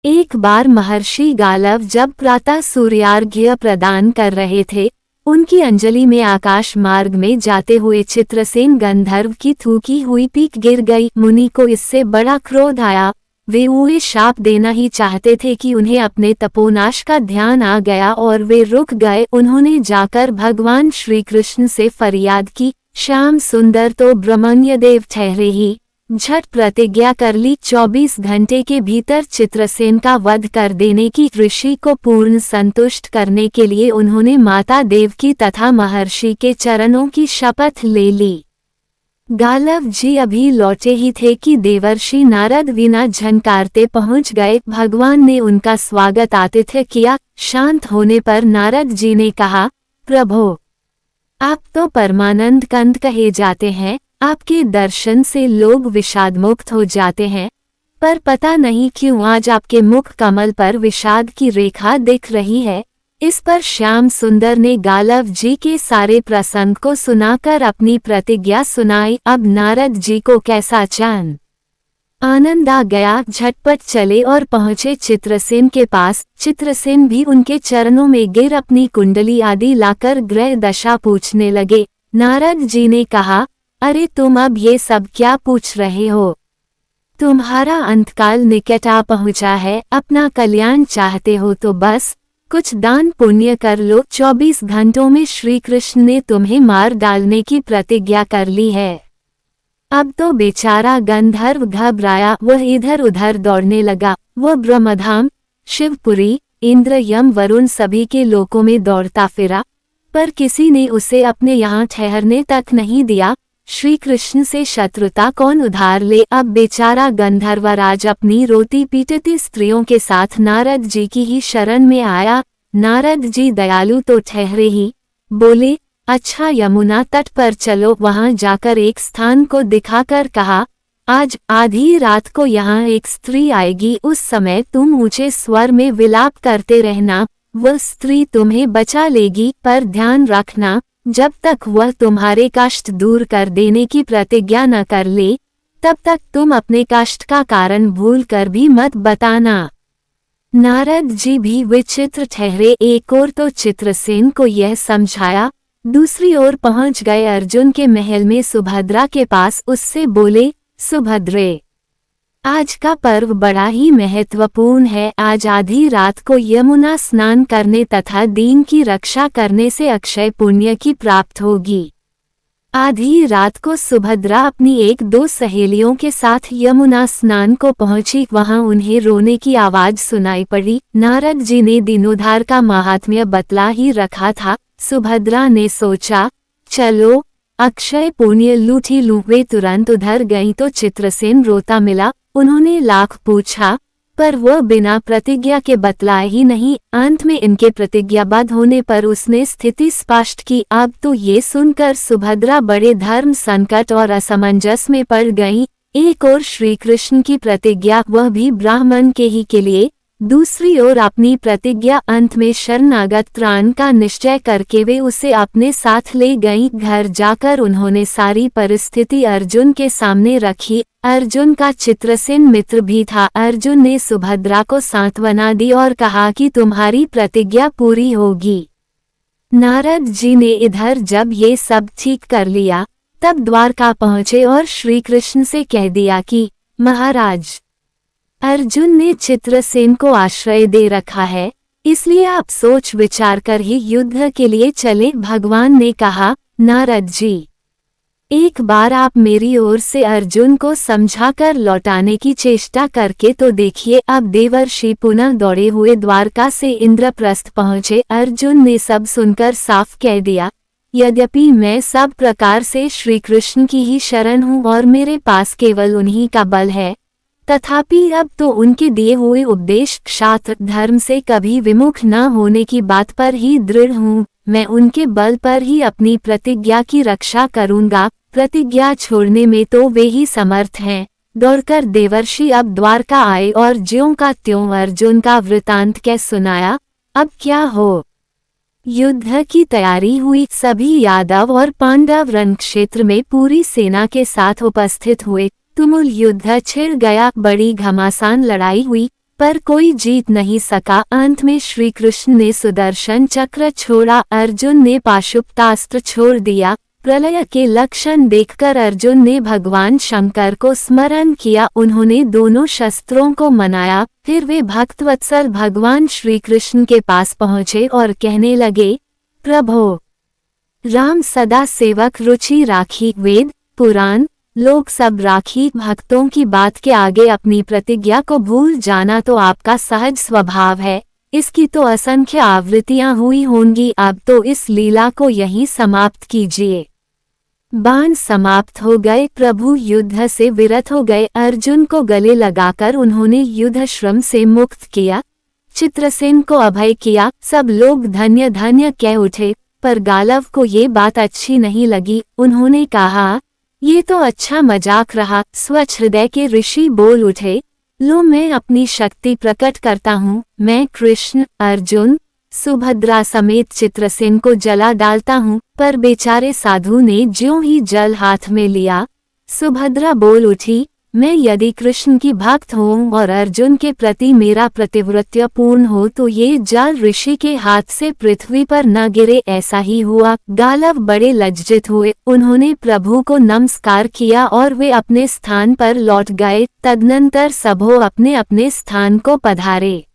एक बार महर्षि गालव जब प्रातः सूर्यार्घ्य प्रदान कर रहे थे, उनकी अंजलि में आकाश मार्ग में जाते हुए चित्रसेन गंधर्व की थूकी हुई पीक गिर गई। मुनि को इससे बड़ा क्रोध आया। वे उन्हें शाप देना ही चाहते थे कि उन्हें अपने तपोनाश का ध्यान आ गया और वे रुक गए। उन्होंने जाकर भगवान श्री कृष्ण से फरियाद की, श्याम सुंदर तो ब्रह्मण्यदेव ठहरे ही। झट प्रतिज्ञा कर ली, 24 घंटे के भीतर चित्रसेन का वध कर देने की। ऋषि को पूर्ण संतुष्ट करने के लिए उन्होंने माता देवकी तथा महर्षि के चरणों की शपथ ले ली। गालव जी अभी लौटे ही थे कि देवर्षि नारद बिना झनकारते पहुंच गए। भगवान ने उनका स्वागत आतिथ्य किया। शांत होने पर नारद जी ने कहा, प्रभो, आप तो परमानंद कंद कहे जाते हैं। आपके दर्शन से लोग विषाद मुक्त हो जाते हैं, पर पता नहीं क्यों आज आपके मुख कमल पर विषाद की रेखा दिख रही है। इस पर श्याम सुंदर ने गालव जी के सारे प्रसंग को सुनाकर अपनी प्रतिज्ञा सुनाई। अब नारद जी को कैसा चैन आनंद आ गया। झटपट चले और पहुंचे चित्रसेन के पास। चित्रसेन भी उनके चरणों में गिर अपनी कुंडली आदि लाकर ग्रह दशा पूछने लगे। नारद जी ने कहा, अरे तुम अब ये सब क्या पूछ रहे हो? तुम्हारा अंतकाल निकट आ पहुंचा है। अपना कल्याण चाहते हो तो बस कुछ दान पुण्य कर लो। 24 घंटों में श्री कृष्ण ने तुम्हें मार डालने की प्रतिज्ञा कर ली है। अब तो बेचारा गंधर्व घबराया। वह इधर उधर दौड़ने लगा। वह ब्रह्मधाम, शिवपुरी, इंद्र, यम, वरुण सभी के लोकों में दौड़ता फिरा, पर किसी ने उसे अपने यहाँ ठहरने तक नहीं दिया। श्री कृष्ण से शत्रुता कौन उधार ले? अब बेचारा गंधर्वराज अपनी रोती पीटती स्त्रियों के साथ नारद जी की ही शरण में आया। नारद जी दयालु तो ठहरे ही, बोले, अच्छा यमुना तट पर चलो। वहां जाकर एक स्थान को दिखाकर कहा, आज आधी रात को यहाँ एक स्त्री आएगी। उस समय तुम ऊंचे स्वर में विलाप करते रहना। वह स्त्री तुम्हें बचा लेगी, पर ध्यान रखना, जब तक वह तुम्हारे कष्ट दूर कर देने की प्रतिज्ञा न कर ले, तब तक तुम अपने कष्ट का कारण भूल कर भी मत बताना। नारद जी भी विचित्र ठहरे। एक ओर तो चित्रसेन को यह समझाया, दूसरी ओर पहुंच गए अर्जुन के महल में सुभद्रा के पास। उससे बोले, सुभद्रे, आज का पर्व बड़ा ही महत्वपूर्ण है। आज आधी रात को यमुना स्नान करने तथा दीन की रक्षा करने से अक्षय पुण्य की प्राप्त होगी। आधी रात को सुभद्रा अपनी 1-2 सहेलियों के साथ यमुना स्नान को पहुंची। वहां उन्हें रोने की आवाज सुनाई पड़ी। नारद जी ने दीनोद्धार का महात्म्य बतला ही रखा था। सुभद्रा ने सोचा, चलो अक्षय पुण्य लूट ही लूं। वे तुरंत उधर गईं तो चित्रसेन रोता मिला। उन्होंने लाख पूछा, पर वह बिना प्रतिज्ञा के बतलाए ही नहीं। अंत में इनके प्रतिज्ञाबद्ध होने पर उसने स्थिति स्पष्ट की। अब तो ये सुनकर सुभद्रा बड़े धर्म संकट और असमंजस में पड़ गईं। एक ओर श्री कृष्ण की प्रतिज्ञा, वह भी ब्राह्मण के ही के लिए, दूसरी ओर अपनी प्रतिज्ञा, अंत में शरणागत त्राण का निश्चय करके वे उसे अपने साथ ले गईं। घर जाकर उन्होंने सारी परिस्थिति अर्जुन के सामने रखी। अर्जुन का चित्रसेन मित्र भी था। अर्जुन ने सुभद्रा को सांत्वना दी और कहा कि तुम्हारी प्रतिज्ञा पूरी होगी। नारद जी ने इधर जब ये सब ठीक कर लिया, तब द्वारका पहुंचे और श्री कृष्ण से कह दिया कि महाराज, अर्जुन ने चित्रसेन को आश्रय दे रखा है, इसलिए आप सोच विचार कर ही युद्ध के लिए चले। भगवान ने कहा, नारद जी, एक बार आप मेरी ओर से अर्जुन को समझाकर लौटाने की चेष्टा करके तो देखिए। अब देवर्षि पुनः दौड़े हुए द्वारका से इंद्रप्रस्थ पहुंचे। अर्जुन ने सब सुनकर साफ कह दिया, यद्यपि मैं सब प्रकार से श्री कृष्ण की ही शरण हूँ और मेरे पास केवल उन्हीं का बल है, तथापि अब तो उनके दिए हुए उपदेश क्षात्र धर्म से कभी विमुख न होने की बात पर ही दृढ़ हूँ। मैं उनके बल पर ही अपनी प्रतिज्ञा की रक्षा करूँगा। प्रतिज्ञा छोड़ने में तो वे ही समर्थ हैं। दौड़कर देवर्षि अब द्वारका आए और ज्यों का त्यों अर्जुन का वृतांत कह सुनाया। अब क्या हो? युद्ध की तैयारी हुई। सभी यादव और पांडव रण क्षेत्र में पूरी सेना के साथ उपस्थित हुए। तुमुल युद्ध छिड़ गया। बड़ी घमासान लड़ाई हुई। पर कोई जीत नहीं सका। अंत में श्री कृष्ण ने सुदर्शन चक्र छोड़ा, अर्जुन ने पाशुपतास्त्र छोड़ दिया। प्रलय के लक्षण देखकर अर्जुन ने भगवान शंकर को स्मरण किया। उन्होंने दोनों शस्त्रों को मनाया। फिर वे भक्तवत्सल भगवान श्री कृष्ण के पास पहुँचे और कहने लगे, प्रभो, राम सदा सेवक रुचि राखी, वेद पुराण लोग सब राखी, भक्तों की बात के आगे अपनी प्रतिज्ञा को भूल जाना तो आपका सहज स्वभाव है। इसकी तो असंख्य आवृत्तियां हुई होंगी। अब तो इस लीला को यहीं समाप्त कीजिए। बाण समाप्त हो गए। प्रभु युद्ध से विरत हो गए। अर्जुन को गले लगाकर उन्होंने युद्ध श्रम से मुक्त किया, चित्रसेन को अभय किया। सब लोग धन्य धन्य कह उठे, पर गालव को ये बात अच्छी नहीं लगी। उन्होंने कहा, ये तो अच्छा मजाक रहा। स्वच्छ हृदय के ऋषि बोल उठे, लो मैं अपनी शक्ति प्रकट करता हूँ। मैं कृष्ण, अर्जुन, सुभद्रा समेत चित्रसेन को जला डालता हूँ। पर बेचारे साधु ने ज्यों ही जल हाथ में लिया, सुभद्रा बोल उठी, मैं यदि कृष्ण की भक्त हूँ और अर्जुन के प्रति मेरा प्रतिव्रत्य पूर्ण हो तो ये जल ऋषि के हाथ से पृथ्वी पर न गिरे। ऐसा ही हुआ। गालव बड़े लज्जित हुए। उन्होंने प्रभु को नमस्कार किया और वे अपने स्थान पर लौट गए। तदनंतर सबो अपने अपने स्थान को पधारे।